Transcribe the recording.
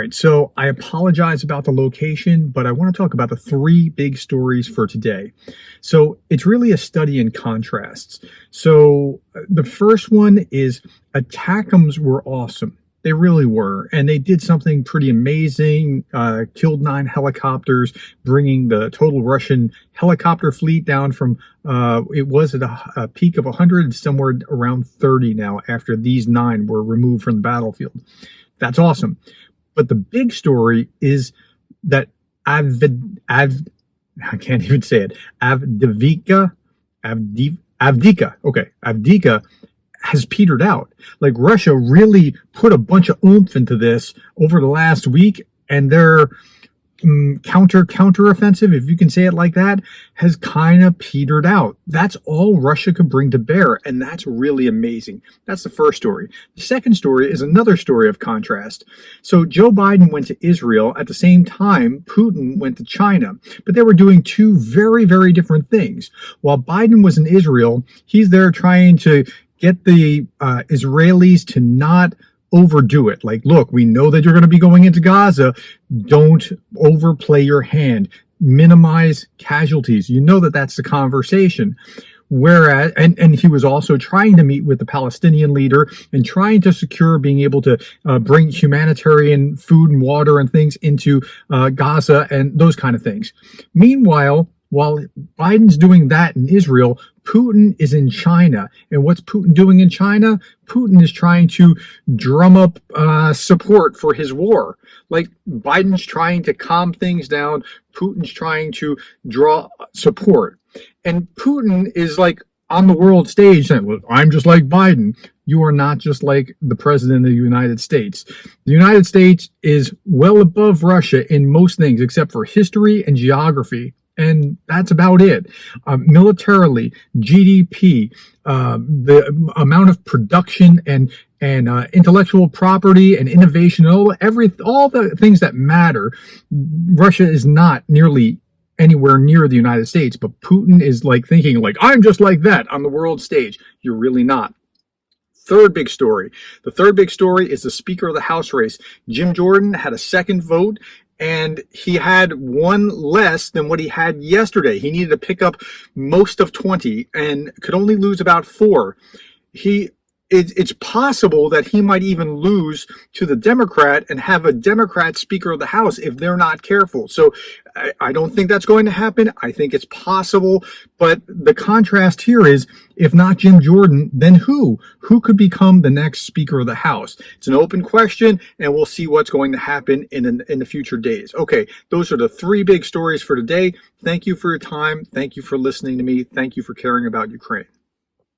right, so I apologize about the location, but I want to talk about the three big stories for today. So it's really a study in contrasts. So the first one is attackums were awesome. They really were. And they did something pretty amazing, killed 9 helicopters, bringing the total Russian helicopter fleet down from, it was at a peak of 100, somewhere around 30 now after these 9 were removed from the battlefield. That's awesome. But the big story is that I can't even say it, Avdiivka has petered out. Like, Russia really put a bunch of oomph into this over the last week, and their counter-offensive, if you can say it like that, has kind of petered out. That's all Russia could bring to bear, and that's really amazing. That's the first story. The second story is another story of contrast. So Joe Biden went to Israel at the same time Putin went to China, but they were doing two very, very different things. While Biden was in Israel, he's there trying to get the Israelis to not overdo it. Like, look, we know that you're going to be going into Gaza. Don't overplay your hand. Minimize casualties. You know that that's the conversation. Whereas, and he was also trying to meet with the Palestinian leader and trying to secure being able to bring humanitarian food and water and things into Gaza and those kind of things. Meanwhile, while Biden's doing that in Israel, Putin is in China. And what's Putin doing in China? Putin is trying to drum up support for his war. Like, Biden's trying to calm things down. Putin's trying to draw support. And Putin is like on the world stage saying, well, I'm just like Biden. You are not just like the president of the United States. The United States is well above Russia in most things except for history and geography. And that's about it. Militarily, GDP, the amount of production and intellectual property and innovation, all the things that matter, Russia is not nearly anywhere near the United States. But Putin is like thinking like, I'm just like that on the world stage. You're really not. Third big story. The third big story is the Speaker of the House race. Jim Jordan had a second vote, and he had one less than what he had yesterday. He needed to pick up most of 20 and could only lose about 4. It's possible that he might even lose to the Democrat and have a Democrat Speaker of the House if they're not careful. So I don't think that's going to happen. I think it's possible. But the contrast here is, if not Jim Jordan, then who? Who could become the next Speaker of the House? It's an open question, and we'll see what's going to happen in the future days. Okay, those are the 3 big stories for today. Thank you for your time. Thank you for listening to me. Thank you for caring about Ukraine.